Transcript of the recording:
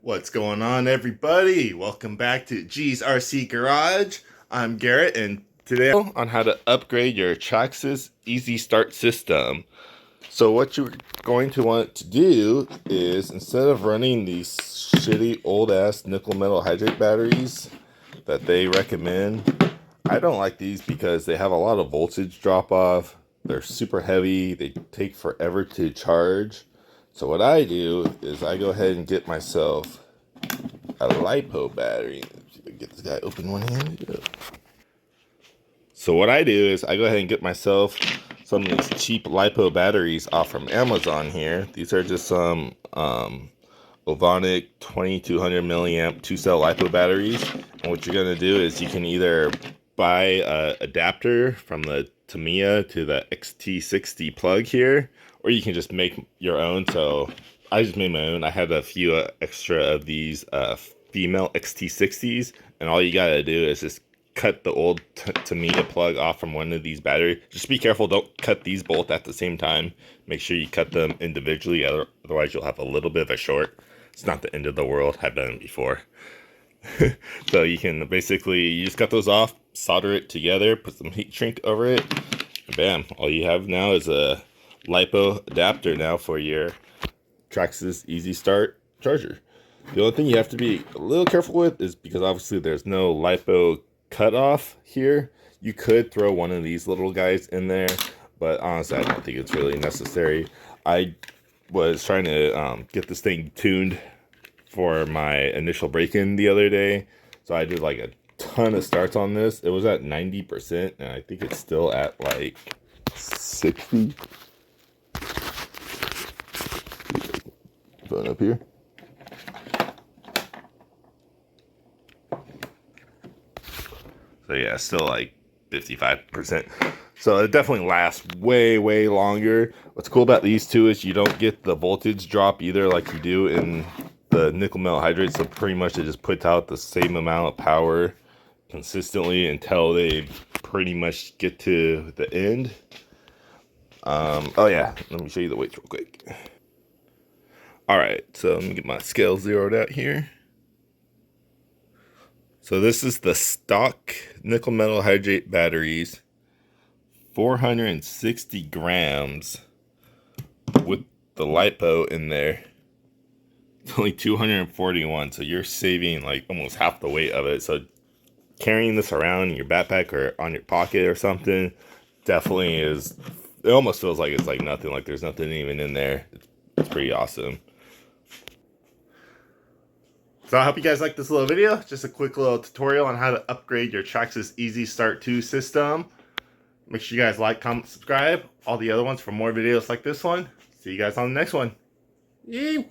What's going on, everybody? Welcome back to G's RC Garage. I'm Garrett, and today on how to upgrade your Traxxas EZ Start system. So what you're going to want to do is, instead of running these shitty old-ass nickel metal hydrate batteries that they recommend, I don't like these because they have a lot of voltage drop-off. They're super heavy. They take forever to charge. So what I do is I go ahead and get myself a LiPo battery. Get this guy open one-handed. So what I do is I go ahead and get myself some of these cheap LiPo batteries off from Amazon here. These are just some Ovonic 2200 milliamp 2-cell LiPo batteries. And what you're going to do is you can either buy an adapter from the Tamiya to the XT60 plug here, or you can just make your own. So I just made my own. I had a few extra of these female XT60s, and all you gotta do is just cut the old Tamiya plug off from one of these batteries. Just be careful, don't cut these both at the same time. Make sure you cut them individually, otherwise you'll have a little bit of a short. It's not the end of the world. I've done it before. So you can basically, you just cut those off, solder it together, put some heat shrink over it, and bam, all you have now is a LiPo adapter now for your Traxxas EZ Start charger. The only thing you have to be a little careful with is, because obviously there's no LiPo cutoff here, you could throw one of these little guys in there, but honestly I don't think it's really necessary. I was trying to get this thing tuned for my initial break-in the other day, so I did like a ton of starts on this. It was at 90%, and I think it's still at like 60. Phone up here. So yeah, still like 55%. So it definitely lasts way longer. What's cool about these two is you don't get the voltage drop either like you do in the nickel metal hydrate. So pretty much it just puts out the same amount of power consistently until they pretty much get to the end. Oh yeah, let me show you the weights real quick. Alright, so let me get my scale zeroed out here. So this is the stock nickel metal hydrate batteries, 460 grams with the LiPo in there. It's only 241, so you're saving like almost half the weight of it. So carrying this around in your backpack or on your pocket or something definitely is, it almost feels like it's like nothing, like there's nothing even in there. It's pretty awesome. So I hope you guys like this little video. Just a quick little tutorial on how to upgrade your Traxxas EZ Start 2 system. Make sure you guys like, comment, subscribe. All the other ones for more videos like this one. See you guys on the next one. Yee!